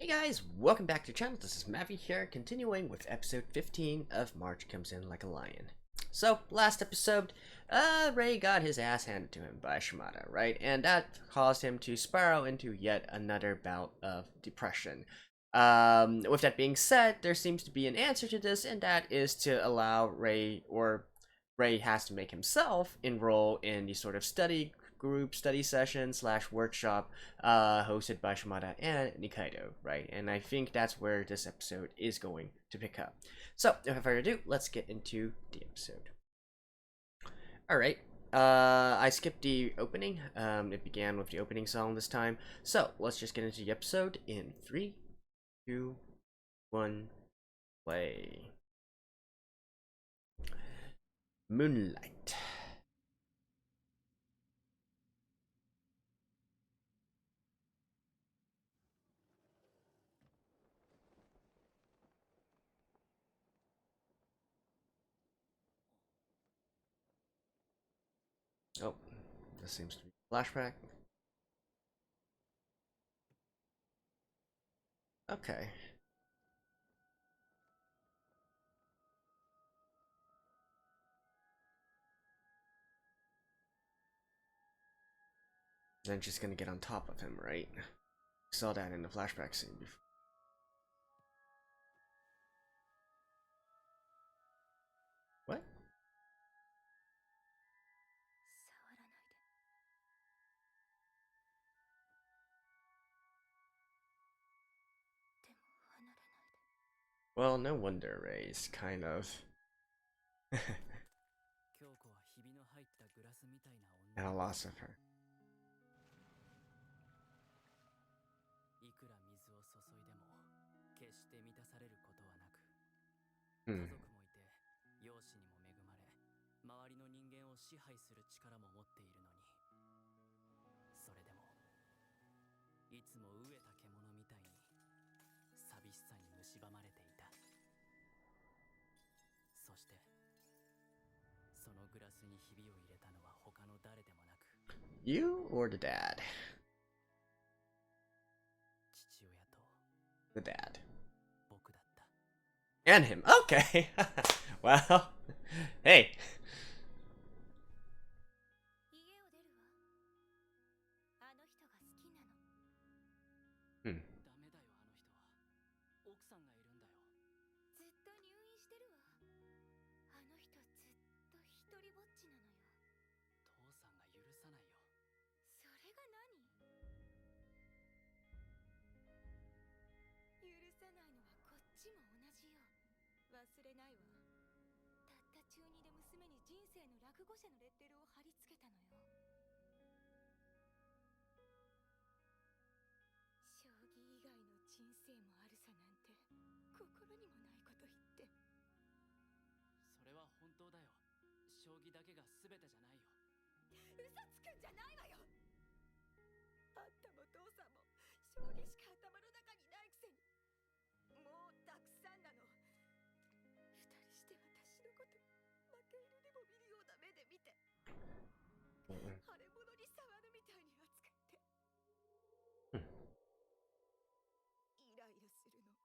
Hey guys, welcome back to the channel. This is Mavi here, continuing with episode 15 of March Comes In Like a Lion. So, last episode, Ray got his ass handed to him by Shimada, right? And that caused him to spiral into yet another bout of depression. With that being said, there seems to be an answer to this, and that is to allow Ray has to make himself enroll in the sort of study session / workshop hosted by Shimada and Nikaido, right? And I think that's where this episode is going to pick up. So, without further ado, let's get into the episode. Alright, I skipped the opening. It began with the opening song this time. So, let's just get into the episode in 3, 2, 1, play. Moonlight. Oh, this seems to be a flashback. Okay. Then she's gonna get on top of him, right? Saw that in the flashback scene before. What? Well, no wonder Ray's kind of at a loss of her. Hmm. You or the dad? The dad. And him. Okay. Well, hey. Hmm.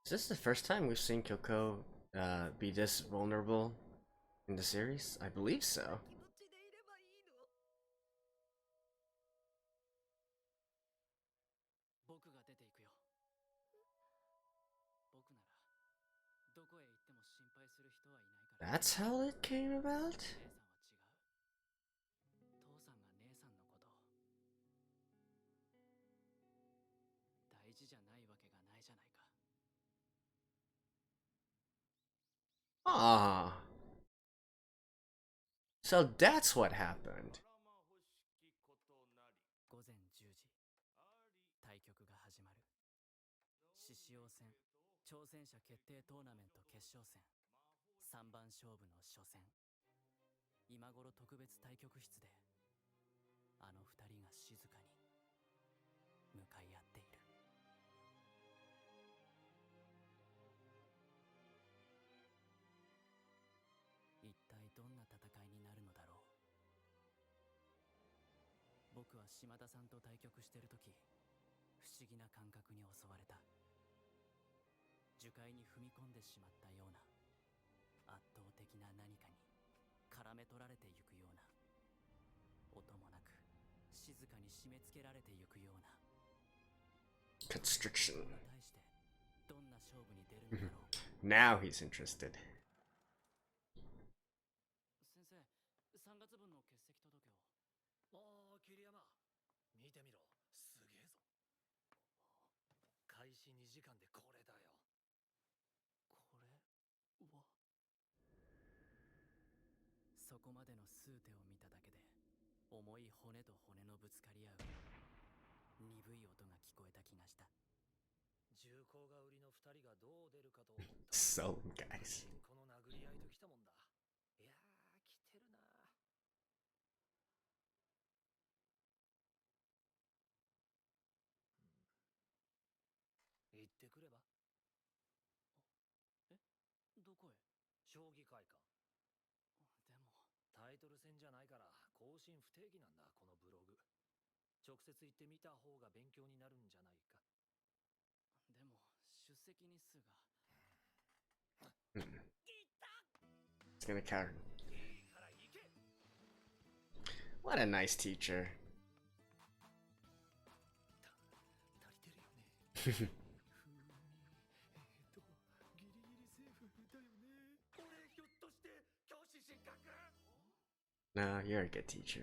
Is this the first time we've seen Kyoko be this vulnerable in the series? I believe so. That's how it came about? Ah. So that's what happened. 樹海に踏み込んでしまったような圧倒的な何かに絡め取られてゆくような、音もなく静かに締め付けられてゆくような。 Constriction. 対してどんな勝負に出るのだろう。 Now he's interested. 先生、3月分の欠席届を。おー、桐山、見てみろ、すげえぞ。開始2時間でこれだよ。これは。そこまでの数手を見ただけで重い骨と骨のぶつかり合う鈍い音が聞こえた気がした。重厚が売りの2人がどう出るかと思った。 So, guys. この殴り合いときたもんだ。いやー、来てるな。行ってくれば。え、どこへ？将棋会館。でもタイトル戦じゃないから更新不定期なんだ、このブログ。直接行ってみた方が勉強になるんじゃないか。でも出席日数が。It's gonna count. What a nice teacher. 足りてるよね。ギリギリセーフだよね。俺ひょっとして教師失格？ No, you're a good teacher.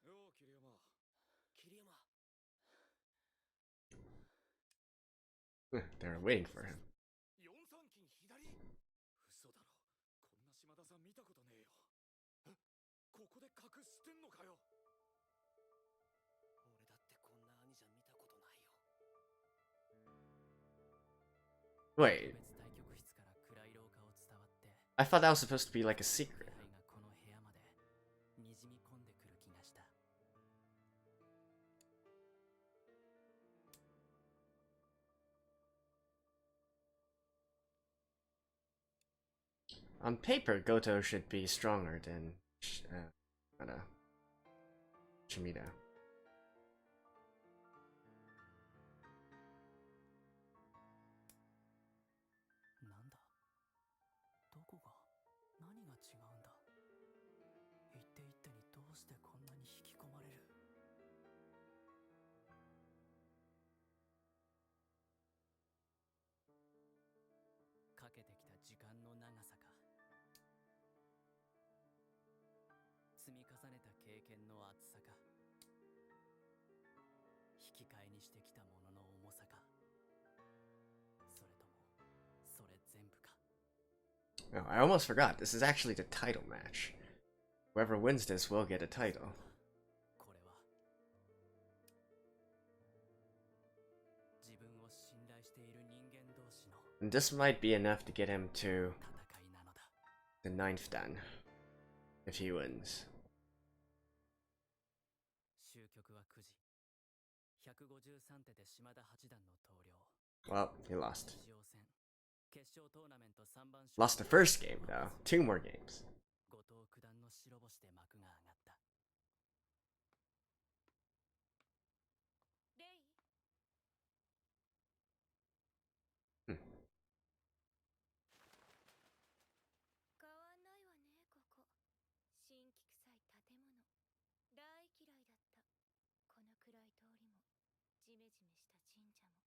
よう、桐山。桐山。They were waiting for him. 4三金左？嘘だろ。こんな島田さん見たことねえよ。え、ここで隠してんのかよ。俺だってこんな兄じゃ見たことないよ。 Wait, 別対局室から暗い廊下を伝わって I thought that was supposed to be like a secret. 気配がこの部屋までにじみ込んでくる気がした。 On paper, Goto should be stronger than Shimida. なんだ、どこが、何が違うんだ。一手一手にどうしてこんなに引き込まれる。かけてきた時間の長さか、積み重ねた経験の厚さか、引き換えにしてきたものの重さか、それともそれ全部か。 Oh, I almost forgot. This is actually the title match. Whoever wins this will get a title. これは自分を信頼している人間同士の And this might be enough to get him to 戦いなのだ。 the 9th dan. If he wins. 終局は9時。153手で島田八段の投了。 Well, he lost. 決勝戦、決勝トーナメント3番 Lost the first game, though. 2 more games. 後藤九段の白星で幕が上がった。レイ、 Hmm. 変わんないわね、ここ。新規臭い建物。大嫌いだった。この暗い通りも、ジメジメした神社も。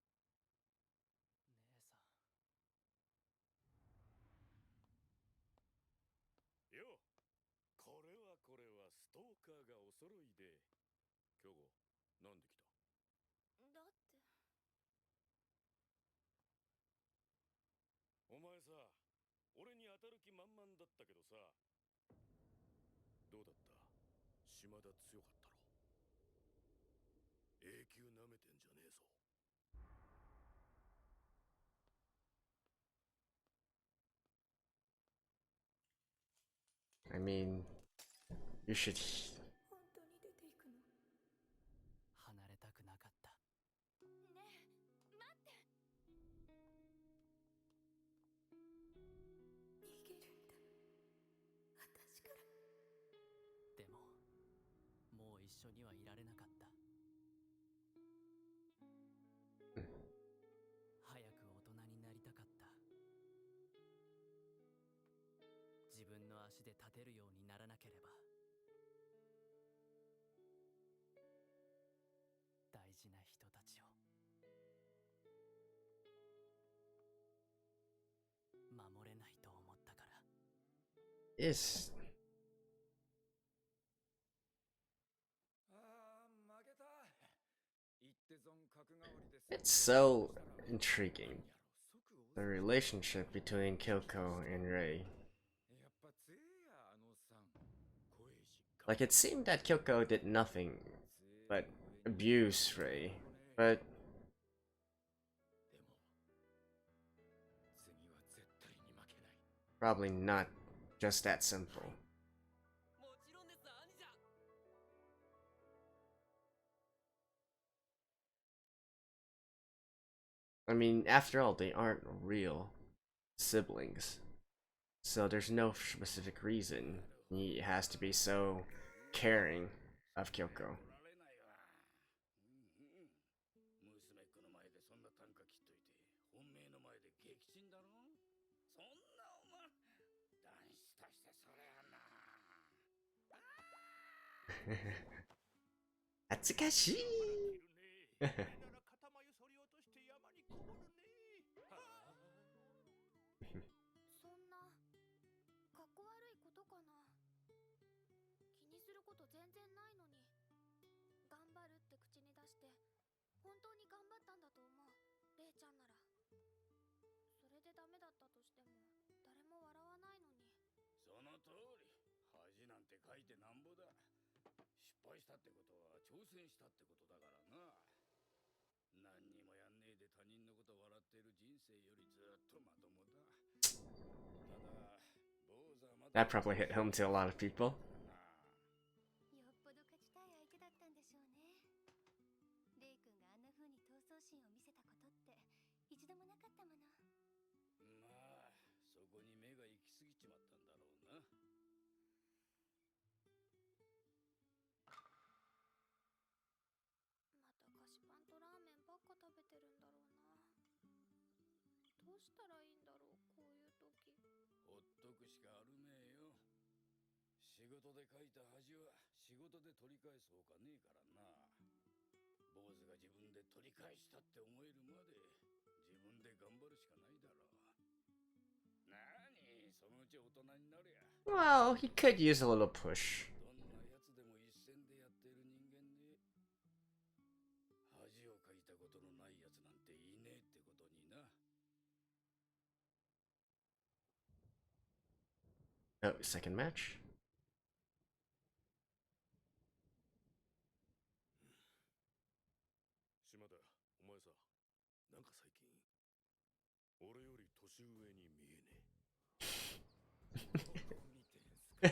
姉さん。よ、これはストーカーがお揃いで。京吾、なんで来た？だって。お前さ、俺に当たる気満々だったけどさ、どうだった？島田強かったろ？永久舐めてんじゃねえぞ。I mean, you should. 本当に出ていくの？離れたくなかった。ねえ、待って。逃げるんだ。私から。でも緒にはいられなかった。早く大人になりたかった。自分の足で立てるようにならなければ。大事な人たちを守れないと思ったから。Yes. ああ、負けた。一手損角換わりです。 It's so intriguing. The relationship between Kyoko and Rei. やっぱ強えや、あのおっさん。声しっか Like, it seemed that Kyoko did nothing but abuse Rei. But でも次は絶対に負けない。 probably not just that simple. もちろんです、兄者。I mean, after all, they aren't real siblings. So there's no specific reason he has to be so caring of Kyoko. られないわ。娘っ子の前でそんな短歌切っといて、本命の前で撃沈だろ。そんなお前、男子としてそれはな。恥ずかしい。なら肩眉剃り落として山にこもるね。そんなかっこ悪いことかな。気にすること全然ないのに、頑張るって口に出して本当に頑張ったんだと思う、レイちゃんなら。それでダメだったとしても誰も笑わないのに。その通り。恥なんて書いてなんぼだ。失敗したってことは挑戦したってことだからな。何にもやんねえで他人のこと笑っている人生よりずっとまともだ。ただ、坊主はまだ That probably hit home to a lot of people. よっぽど勝ちたい相手だったんでしょうね。レイ君があんな風に闘争心を見せたことって一度もなかったもの。まあ、そこに目が行き過ぎちまったんだろうな。また菓子パンとラーメンばっか食べてるんだろうな。どうしたらいいんだろう、こういう時。ほっとくしかあるめえよ。仕事で書いた恥は仕事で取り返すほかねえからな。坊主が自分で取り返したって思えるまで自分で頑張るしかないだろう。なに、そのうち大人になりゃ。 Well, he could use a little push. どんなやつでも一線でやっている人間で恥をかいたことのないやつなんていねえってことにな。 Oh, second match. 島田、お前さ、なんか最近俺より年上に見えねどこ見てんすか。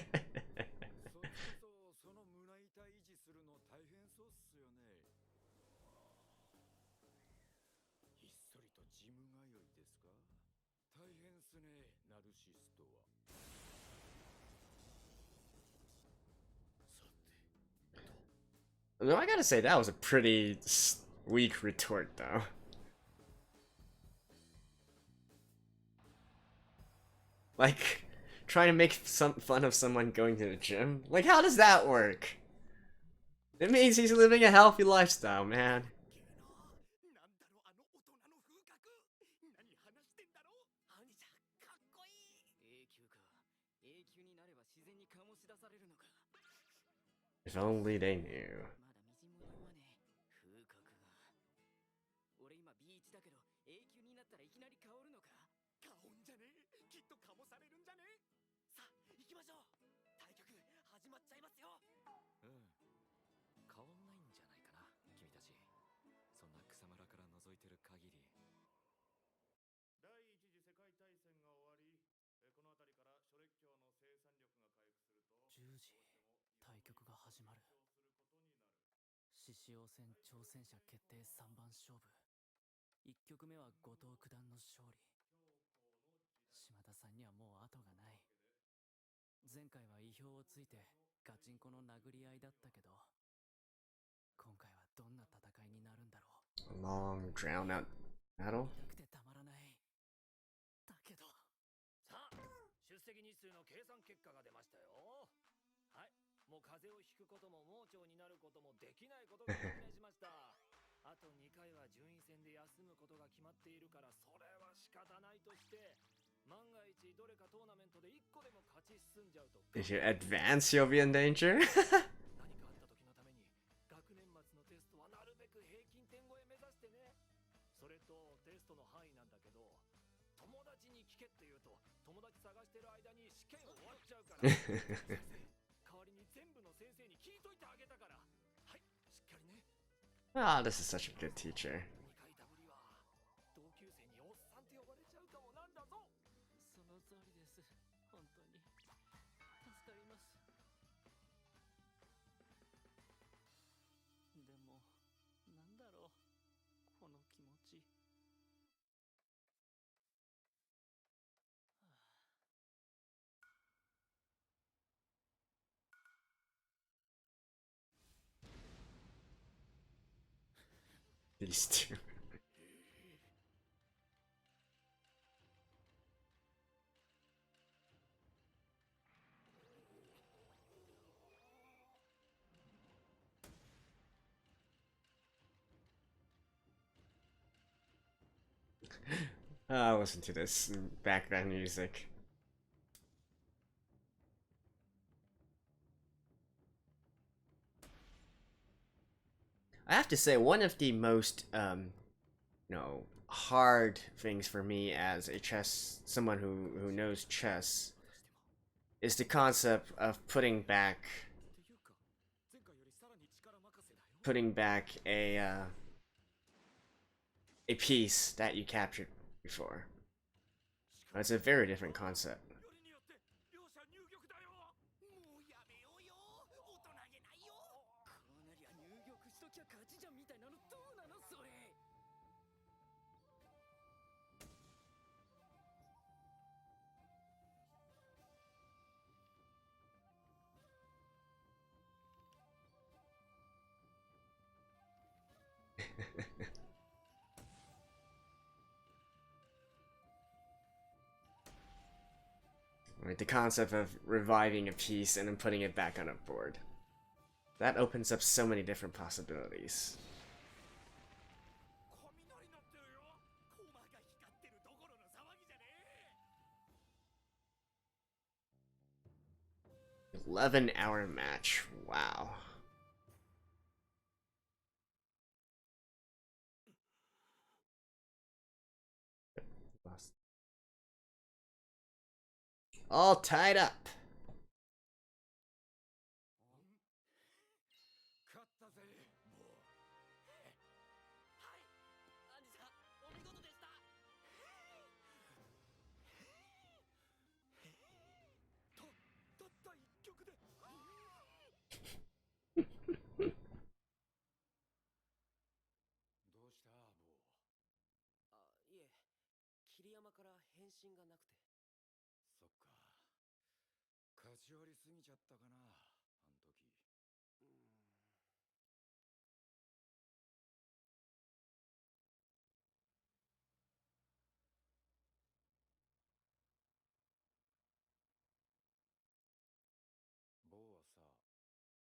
そっちこそその胸板維持するの大変そうっすよね。ひっそりとジム通いですか。大変っすね、ナルシストは。 Though I gotta say, that was a pretty weak retort, though. Like, trying to make some fun of someone going to the gym? Like, how does that work? It means he's living a healthy lifestyle, man. なんだろあの大人の風格。何話してんだろ。兄者、かっこいい。永久か。永久になれば自然に醸し出されるのか。 If only they knew. まだみじんも読まねえ。風格が。俺今 B1 だけど永久になったらいきなり変わるのか。顔んじゃねえ。きっと醸されるんじゃねえ。さあ行きましょう。対局始まっちゃいますよ。うん、変わんないんじゃないかな、君たち。そんな草むらから覗いてる限り。第一次世界大戦が終わり、この辺りから諸列強の生産力が回復すると10時、対局が始まる。獅子王戦挑戦者決定3番勝負。1局目は後藤九段の勝利。島田さんにはもう後がない。前回は意表をついてガチンコの殴り合いだったけど、A long, drawn out battle? くてたまらない。だけど。さあ、出席日数の計算結果が出ましたよ。はい、もう風邪をひくことも盲腸になることもできないことが判明しました。あと2回は順位戦で休むことが決まっているから、それは仕方ないとして、万が一どれかトーナメントで1個でも勝ち進んじゃうと。If you advance, you'll be in danger. 何かあった時のために、学年末のテストはなるべく平均点超え目指してね。それとテストの範囲なんだけど、友達に聞けって言うと、友達探してる間に試験終わっちゃうから。代わりに全部の先生に聞いといてあげたから。はい、しっかりね。Ah, this is such a good teacher. 2回ダブりは同級生におっさんって呼ばれちゃうかもなんだぞ。その通りです。本当に。助かります。でも、なんだろう。この気持ち。These two. Listen to this background music. I have to say, one of the most, hard things for me as a someone who knows chess, is the concept of putting back a piece that you captured before. It's a very different concept. よりによって両者入玉だよ。もうやめようよ。大人げないよ。こうなりゃ入玉しときゃ勝ちじゃんみたいなのどうなのそれ。Right, the concept of reviving a piece and then putting it back on a board. That opens up so many different possibilities. 雷鳴ってるよ。コマが光ってるどころの騒ぎじゃねえ。 11-hour match. Wow. All tied up. 勝ったぜ。もう。はい。アンジさん、お見事でした。たった一曲で。どうしたボー。あ、いえ。桐山から返信がなくて。そっか。勝ち割りすぎちゃったかな、あん時。ボーはさ、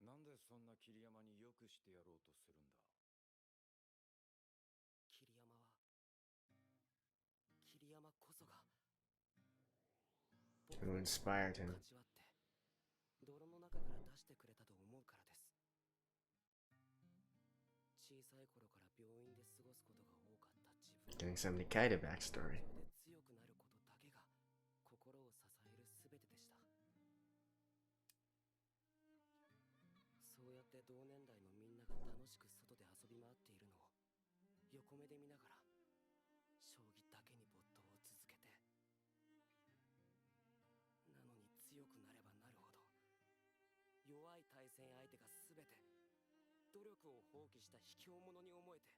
なんでそんな桐山によくしてやろうとするんだ。桐山は桐山こそが Who inspired him? 勝ち割って泥の中から出してくれたと思うからです。小さい頃から病院で過ごすことが多かった自分 Getting some Nikaido backstory. で強くなることだけが心を支えるすべてでした。そうやって同年代のみんなが楽しく外で遊び回っているのを横目で見ながら将棋だけに没頭を続けて、なのに強くなればなるほど弱い対戦相手が全て努力を放棄した卑怯者に思えて、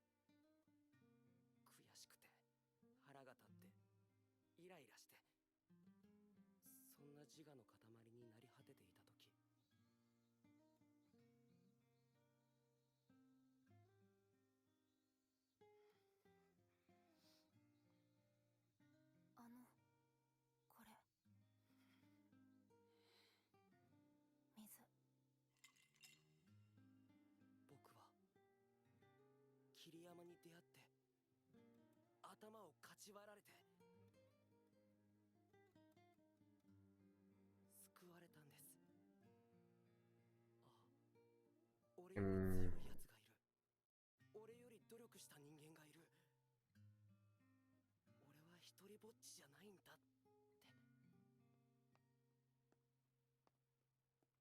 悔しくて腹が立ってイライラして、そんな自我の塊になり果てていた時、頭をかち割られて救われたんです。あ、俺より強いやつがいる。俺より努力した人間がいる。俺は一人ぼっちじゃないんだって。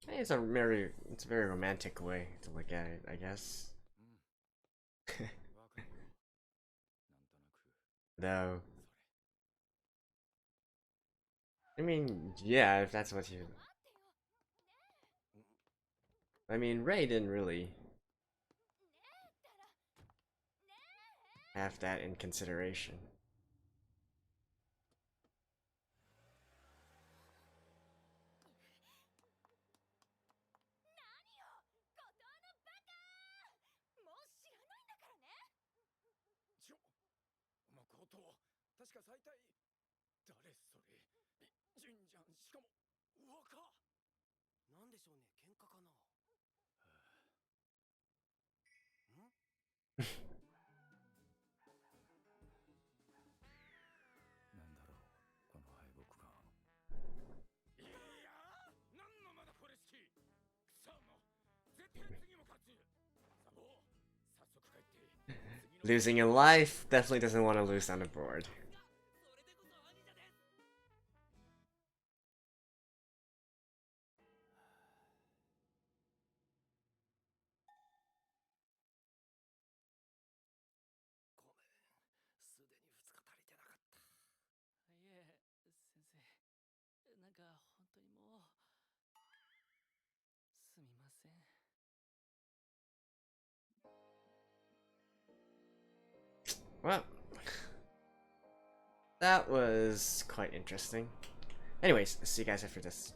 It's a very romantic way to look at it, I guess. わかるよ。なんとなく。 Though, それ。 I mean, yeah, if that's what you... I mean, Ray didn't really have that in consideration. 確か最大誰それジンじゃん。しかも若なんでしょうね。喧嘩かな。なんだろう、この敗北感。いやー、なんのまだこれ好き。くそも絶対次も勝つ。サボ早速帰って Losing in life, definitely doesn't want to lose on the board. それでこそ兄者です。ごめん、すでに2日足りてなかった。いえ、先生、なんか本当にもうすみません。 Well, that was quite interesting. Anyways, see you guys after this.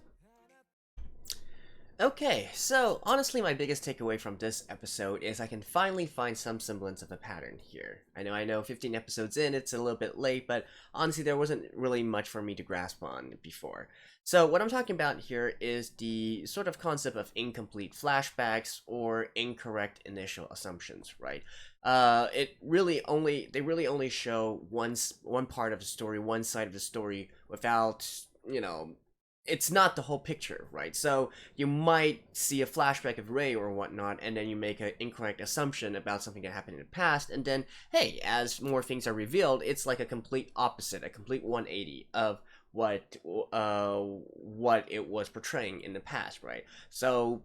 Okay, so honestly my biggest takeaway from this episode is I can finally find some semblance of a pattern here. I know 15 episodes in, it's a little bit late, but honestly there wasn't really much for me to grasp on before. So what I'm talking about here is the sort of concept of incomplete flashbacks or incorrect initial assumptions, right? They really only show one part of the story, one side of the story without, it's not the whole picture, right? So you might see a flashback of Ray or whatnot, and then you make an incorrect assumption about something that happened in the past, and then, hey, as more things are revealed, it's like a complete opposite, a complete 180 of what it was portraying in the past, right? So,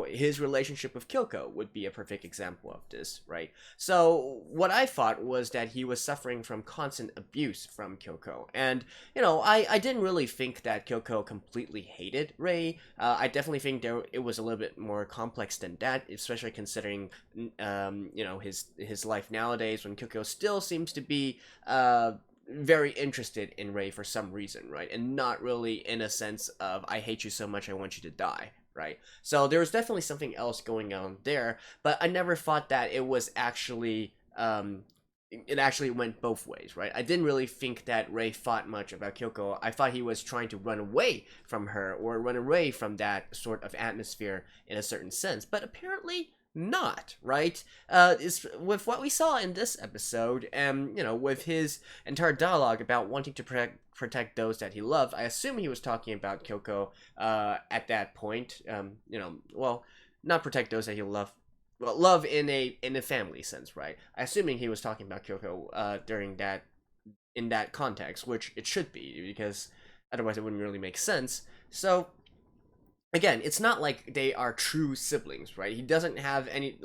his relationship with Kyoko would be a perfect example of this, right? So, what I thought was that he was suffering from constant abuse from Kyoko, and, I didn't really think that Kyoko completely hated Ray. I definitely think it was a little bit more complex than that, especially considering, his life nowadays, when Kyoko still seems to be, very interested in Ray for some reason, right? And not really in a sense of, I hate you so much, I want you to die, right? So there was definitely something else going on there, but I never thought that it was actually, it actually went both ways, right? I didn't really think that Ray thought much about Kyoko. I thought he was trying to run away from her, or run away from that sort of atmosphere in a certain sense, but apparently not, right? Is with what we saw in this episode, and with his entire dialogue about wanting to protect those that he loved, I assume he was talking about Kyoko at that point. Well, not protect those that he loved. Well, love in a family sense, right? Assuming he was talking about Kyoko during that, in that context, which it should be, because otherwise it wouldn't really make sense. So again, it's not like they are true siblings, right? He doesn't have any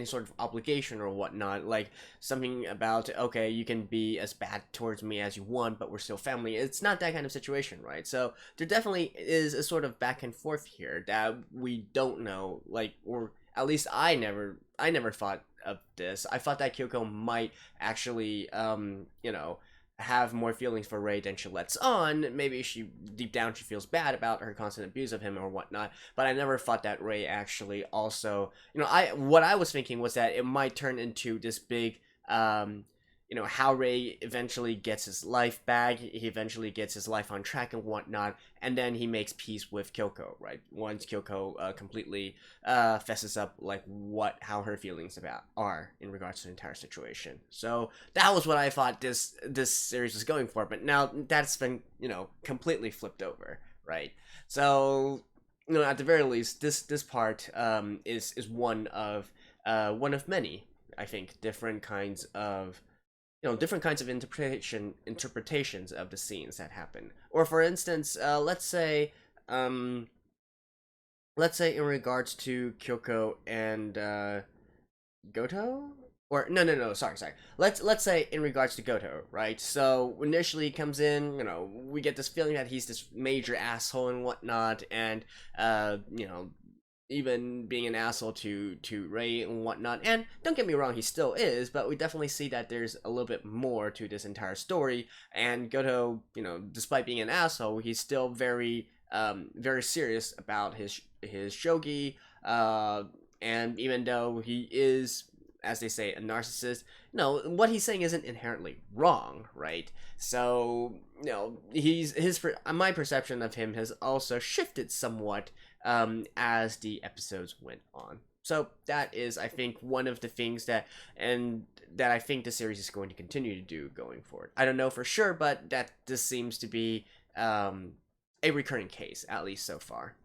sort of obligation or whatnot, like something about, okay, you can be as bad towards me as you want, but we're still family. It's not that kind of situation, right? So there definitely is a sort of back and forth here that we don't know, or at least I never thought of this. I thought that Kyoko might actually, have more feelings for Ray than she lets on. Maybe deep down she feels bad about her constant abuse of him or whatnot, but I never thought that Ray actually also, what I was thinking was that it might turn into this big, how Ray eventually gets his life back, he eventually gets his life on track and whatnot, and then he makes peace with Kyoko, right? Once Kyoko completely fesses up like how her feelings are in regards to the entire situation. So that was what I thought this series was going for, but now that's been completely flipped over, right? So at the very least, this part is one of many, I think, different kinds of interpretations of the scenes that happen. Or for instance, let's say in regards to Kyoko and Goto, or no, sorry. Let's say in regards to Goto, right? So initially he comes in, we get this feeling that he's this major asshole and whatnot, and even being an asshole to Ray and whatnot. And don't get me wrong, he still is, but we definitely see that there's a little bit more to this entire story. And Goto, despite being an asshole, he's still very serious about his shogi. And even though he is, as they say, a narcissist, what he's saying isn't inherently wrong, right? So, my perception of him has also shifted somewhat as the episodes went on. So that is, I think, one of the things that I think the series is going to continue to do going forward. I don't know for sure, but that this seems to be a recurring case, at least so far.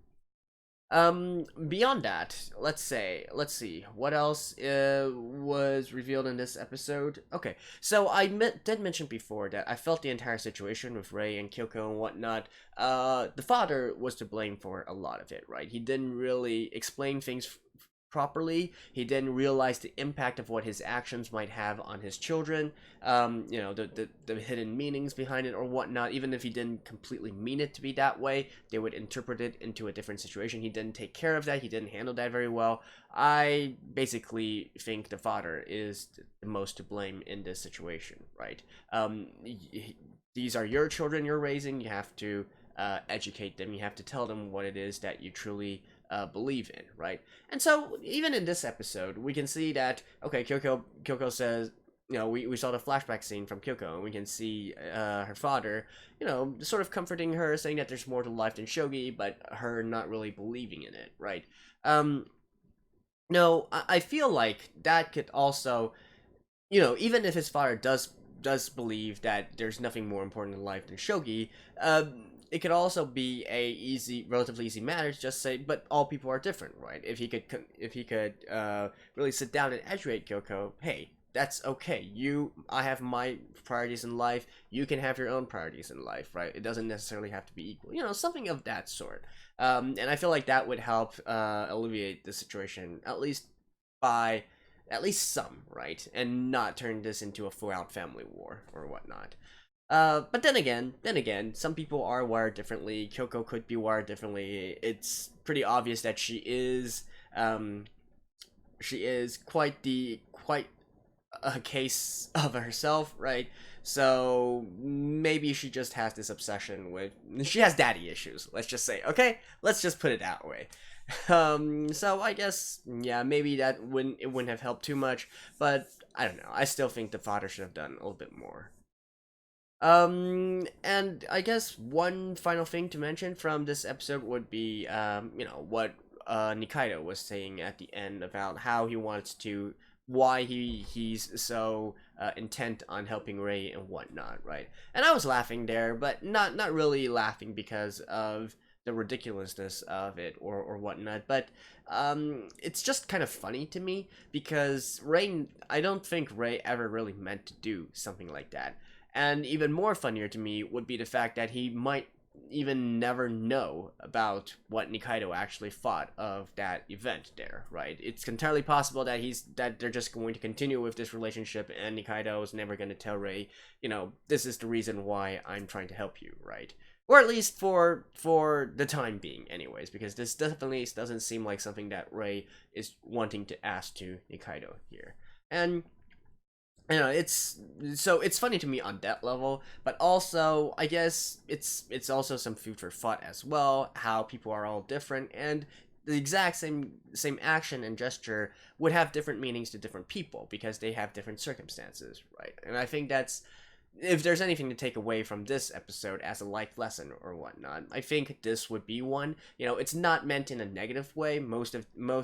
Beyond that, let's see, what else was revealed in this episode? Okay, so I did mention before that I felt the entire situation with Ray and Kyoko and whatnot, the father was to blame for a lot of it, right? He didn't really explain things properly. He didn't realize the impact of what his actions might have on his children, the hidden meanings behind it or whatnot. Even if he didn't completely mean it to be that way, they would interpret it into a different situation. He didn't take care of that. He didn't handle that very well. I basically think the father is the most to blame in this situation, right? These are your children you're raising. You have to educate them. You have to tell them what it is that you truly believe in, right? And so even in this episode, we can see that, okay, Kyoko says, we saw the flashback scene from Kyoko, and we can see her father, sort of comforting her, saying that there's more to life than shogi, but her not really believing in it, right? No, I feel like that could also, even if his father does believe that there's nothing more important in life than shogi, it could also be a relatively easy matter to just say, but all people are different, right? If he could really sit down and educate Kyoko, hey, that's okay. I have my priorities in life. You can have your own priorities in life, right? It doesn't necessarily have to be equal. Something of that sort. And I feel like that would help alleviate the situation, at least some, right? And not turn this into a full-out family war or whatnot. But then again, some people are wired differently. Kyoko could be wired differently. It's pretty obvious that she is quite a case of herself, right? So maybe she just has this obsession she has daddy issues. Let's just say, okay? Let's just put it that way. So I guess, yeah, maybe it wouldn't have helped too much, but I don't know. I still think the father should have done a little bit more. And I guess one final thing to mention from this episode would be, what Nikaido was saying at the end about how why he's so intent on helping Ray and whatnot, right? And I was laughing there, but not really laughing because of the ridiculousness of it or whatnot, but it's just kind of funny to me because I don't think Ray ever really meant to do something like that. And even more funnier to me would be the fact that he might even never know about what Nikaido actually thought of that event there, right? It's entirely possible that they're just going to continue with this relationship and Nikaido is never going to tell Ray, this is the reason why I'm trying to help you, right? Or at least for the time being anyways, because this definitely doesn't seem like something that Ray is wanting to ask to Nikaido here. And it's funny to me on that level, but also I guess it's also some food for thought as well, how people are all different, and the exact same action and gesture would have different meanings to different people because they have different circumstances, right? And I think that's, if there's anything to take away from this episode as a life lesson or whatnot, I think this would be one. You know, it's not meant in a negative way. Most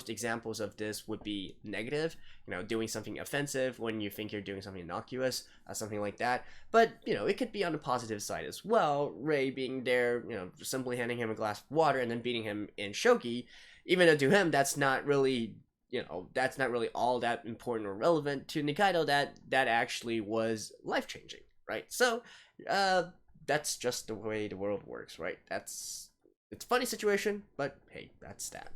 examples of this would be negative. You know, doing something offensive when you think you're doing something innocuous, something like that. But you know, it could be on the positive side as well. Ray being there, you know, simply handing him a glass of water and then beating him in shogi, even though to him that's not really, you know, that's not really all that important or relevant, to Nikaido that actually was life changing. Right, so that's just the way the world works, right? It's a funny situation, but hey, that's that.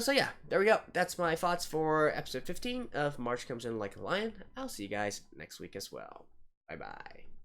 So yeah, there we go. That's my thoughts for episode 15 of March Comes In Like a Lion. I'll see you guys next week as well. Bye bye.